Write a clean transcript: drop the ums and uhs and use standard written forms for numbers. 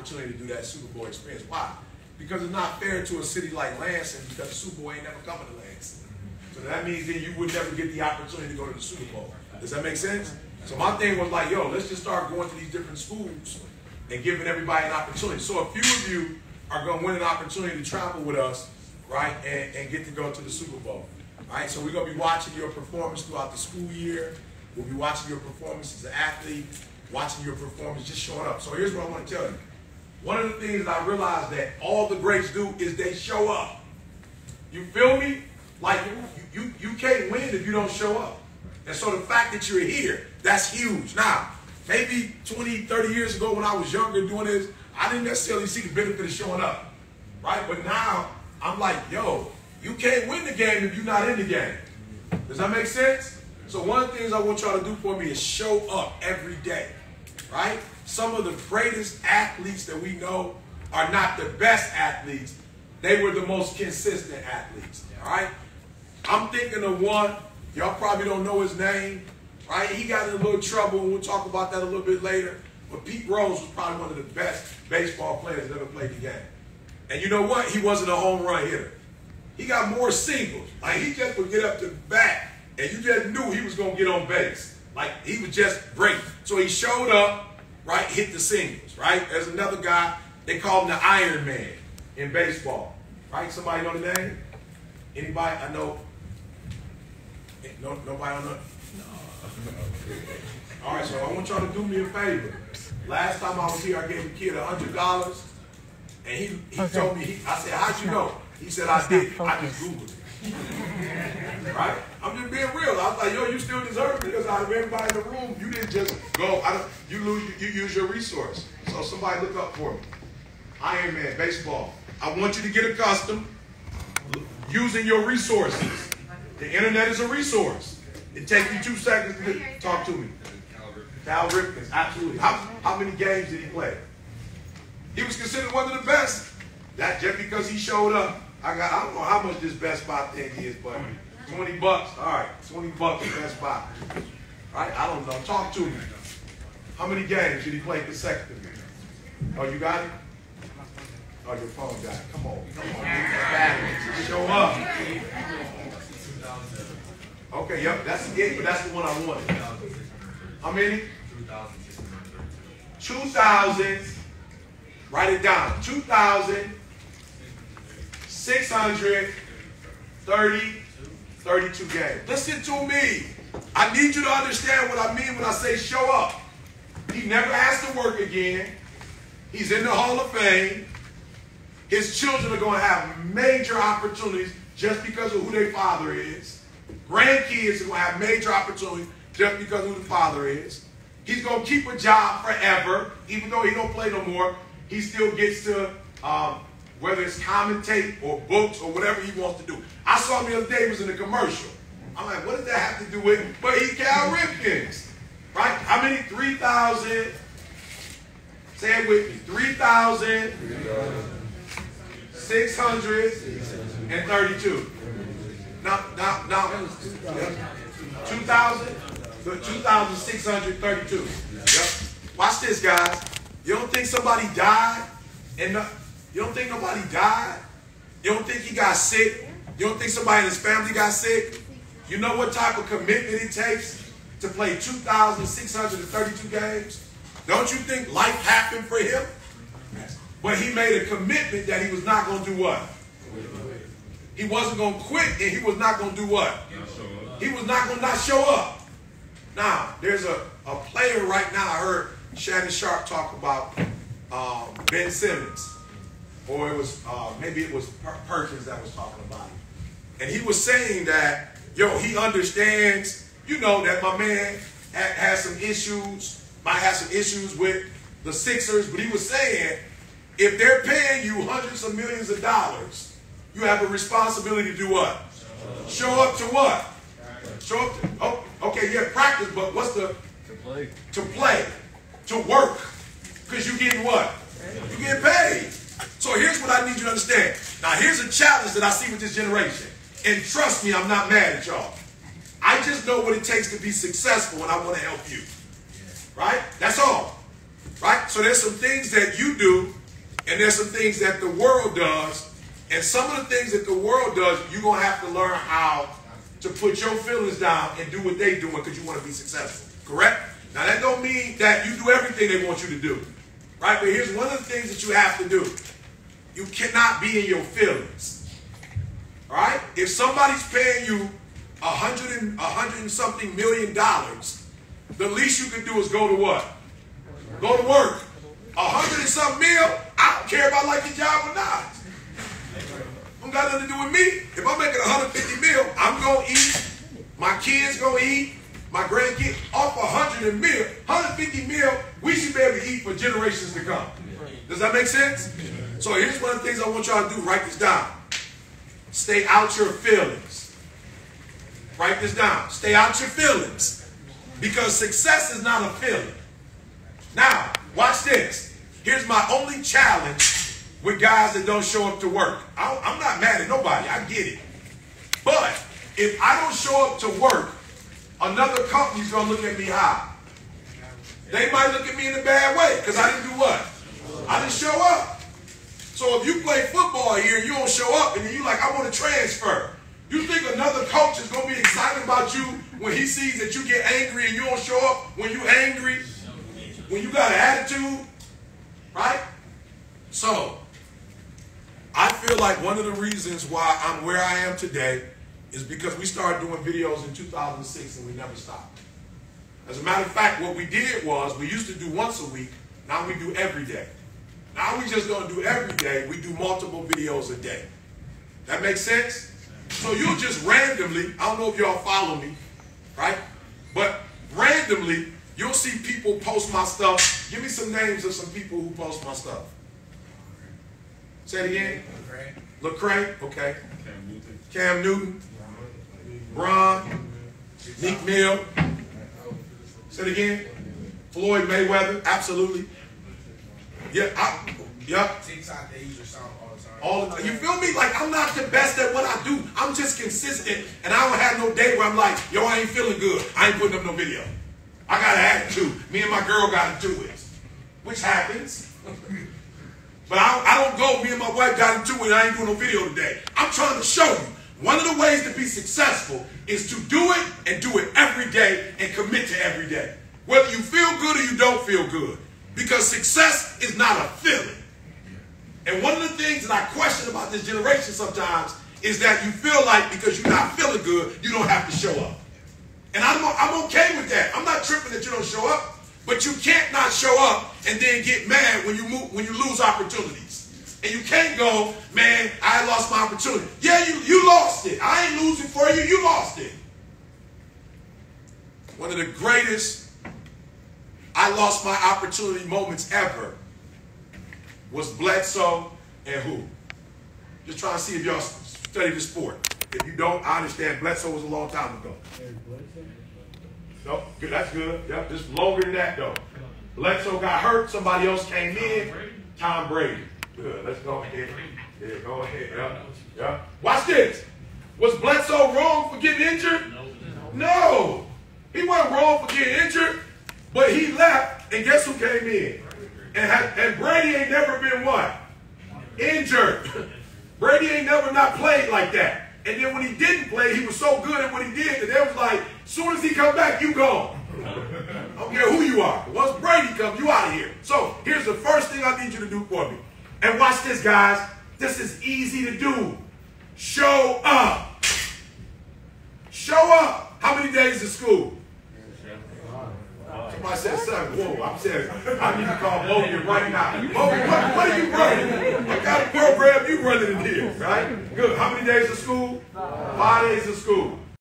opportunity to do that Super Bowl experience. Why? Because it's not fair to a city like Lansing because the Super Bowl ain't never coming to Lansing. So that means that you would never get the opportunity to go to the Super Bowl. Does that make sense? So my thing was like, yo, let's just start going to these different schools and giving everybody an opportunity. So a few of you are going to win an opportunity to travel with us, right, and get to go to the Super Bowl. All right, so we're going to be watching your performance throughout the school year. We'll be watching your performance as an athlete, watching your performance just showing up. So here's what I want to tell you. One of the things that I realized that all the greats do is they show up. You feel me? Like, you can't win if you don't show up. And so the fact that you're here, that's huge. Now, maybe 20, 30 years ago when I was younger doing this, I didn't necessarily see the benefit of showing up, right? But now, I'm like, yo, you can't win the game if you're not in the game. Does that make sense? So one of the things I want y'all to do for me is show up every day, right? Some of the greatest athletes that we know are not the best athletes. They were the most consistent athletes, all right? I'm thinking of one, y'all probably don't know his name, right? He got in a little trouble, and we'll talk about that a little bit later. But Pete Rose was probably one of the best baseball players that ever played the game. And you know what? He wasn't a home run hitter. He got more singles. Like, he just would get up to the bat, and you just knew he was going to get on base. Like, he was just great. So he showed up, right, hit the singles, right? There's another guy, they call him the Iron Man in baseball, right? Somebody know the name? Anybody? I know. No, nobody on that? No. All right, so I want y'all to do me a favor. Last time I was here, I gave a kid $100, and he told me, I said, how'd you know? He said, I did. I just Googled it. Right? I'm just being real. I was like, yo, you still deserve it because out of everybody in the room, you didn't just go, you use your resource. So somebody look up for me. Iron Man, baseball. I want you to get accustomed using your resources. The internet is a resource. It takes you 2 seconds to talk to me. Cal Ripken, absolutely. How many games did he play? He was considered one of the best. That just because he showed up. I don't know how much this Best Buy thing is, but $20. All right, $20 at Best Buy. All right, I don't know. Talk to me. How many games did he play consecutively? Oh, you got it? Oh, your phone got it. Come on. Show up. Okay, yep, that's it, but that's the one I wanted. How many? 2,000. Write it down. 2,632 games. Listen to me. I need you to understand what I mean when I say show up. He never has to work again. He's in the Hall of Fame. His children are going to have major opportunities just because of who their father is. Grandkids are going to have major opportunities just because of who the father is. He's going to keep a job forever. Even though he don't play no more, he still gets to, whether it's commentate or books or whatever he wants to do. I saw him the other day, he was in a commercial. I'm like, what does that have to do with? But he's Cal Ripken, right? How many? 3,000. Say it with me. 3,632. Now, 2,000? 2,632. Yep. Watch this, guys. You don't think somebody died? You don't think nobody died? You don't think he got sick? You don't think somebody in his family got sick? You know what type of commitment it takes to play 2,632 games? Don't you think life happened for him? But he made a commitment that he was not going to do what? He wasn't going to quit, and he was not going to do what? He was not going to not show up. Now, there's a player right now, I heard Shannon Sharp talk about Ben Simmons. Or it was, maybe it was Perkins that was talking about him. And he was saying that, yo, he understands, you know, that my man has some issues, might have some issues with the Sixers, but he was saying, if they're paying you hundreds of millions of dollars, you have a responsibility to do what? Show up to what? Show up to, oh, okay, yeah, practice, but what's the? To play. To play. To work. Because you're getting what? You get paid. So here's what I need you to understand. Now here's a challenge that I see with this generation. And trust me, I'm not mad at y'all. I just know what it takes to be successful and I want to help you. Right? That's all. Right? So there's some things that you do and there's some things that the world does. And some of the things that the world does, you're going to have to learn how to put your feelings down and do what they're doing because you want to be successful. Correct? Now, that don't mean that you do everything they want you to do. Right? But here's one of the things that you have to do. You cannot be in your feelings. All right? If somebody's paying you $100 and something million, the least you can do is go to what? Go to work. 100 and something mil, I don't care if I like the job or not. Don't got nothing to do with me. If I'm making 150 mil, I'm going to eat. My kids going to eat. My grandkids. Off 150 mil, we should be able to eat for generations to come. Does that make sense? So here's one of the things I want y'all to do. Write this down. Stay out your feelings. Write this down. Stay out your feelings. Because success is not a feeling. Now, watch this. Here's my only challenge with guys that don't show up to work. I'm not mad at nobody. I get it. But if I don't show up to work, another company's going to look at me high. They might look at me in a bad way because I didn't do what? I didn't show up. So if you play football here and you don't show up and then you're like, I want to transfer. You think another coach is going to be excited about you when he sees that you get angry and you don't show up when you're angry, when you got an attitude, right? So I feel like one of the reasons why I'm where I am today is because we started doing videos in 2006 and we never stopped. As a matter of fact, what we did was we used to do once a week. Now we do every day. Now we just don't do every day. We do multiple videos a day. That makes sense? So you'll just randomly, I don't know if y'all follow me, right? But randomly, you'll see people post my stuff. Give me some names of some people who post my stuff. Say it again. Lecrae, okay. Cam Newton. Bron. Nick Mill. Say it again. Floyd Mayweather, absolutely. Yeah, TikTok, they use your song all the time. You feel me? Like, I'm not the best at what I do. I'm just consistent, and I don't have no day where I'm like, yo, I ain't feeling good. I ain't putting up no video. I got an attitude. Me and my girl got into it, which happens. But I don't go, me and my wife got into it, and I ain't doing no video today. I'm trying to show you, one of the ways to be successful is to do it and do it every day and commit to every day. Whether you feel good or you don't feel good. Because success is not a feeling. And one of the things that I question about this generation sometimes is that you feel like because you're not feeling good, you don't have to show up. And I'm okay with that. I'm not tripping that you don't show up. But you can't not show up and then get mad when you lose opportunities. And you can't go, man, I lost my opportunity. Yeah, you lost it. I ain't losing for you. You lost it. One of the greatest I lost my opportunity moments ever was Bledsoe and who? Just trying to see if y'all study the sport. If you don't, I understand. Bledsoe was a long time ago. No, good, that's good. Yep, just longer than that though. Bledsoe got hurt. Somebody else came in. Tom Brady. Good. Let's go ahead. Yeah, go ahead. Yeah. Watch this. Was Bledsoe wrong for getting injured? No. He wasn't wrong for getting injured. But he left, and guess who came in? And Brady ain't never been what? Injured. Brady ain't never not played like that. And then when he didn't play, he was so good at what he did that they was like, as soon as he come back, you gone. I don't care who you are. Once Brady comes, you out of here. So here's the first thing I need you to do for me. And watch this, guys. This is easy to do. Show up. Show up. How many days of school? Somebody said 7. Whoa, I'm saying, I need to call Logan right now. Logan, what are you running? What kind of program you running in here, right? Good. How many days of school? 5 days of school.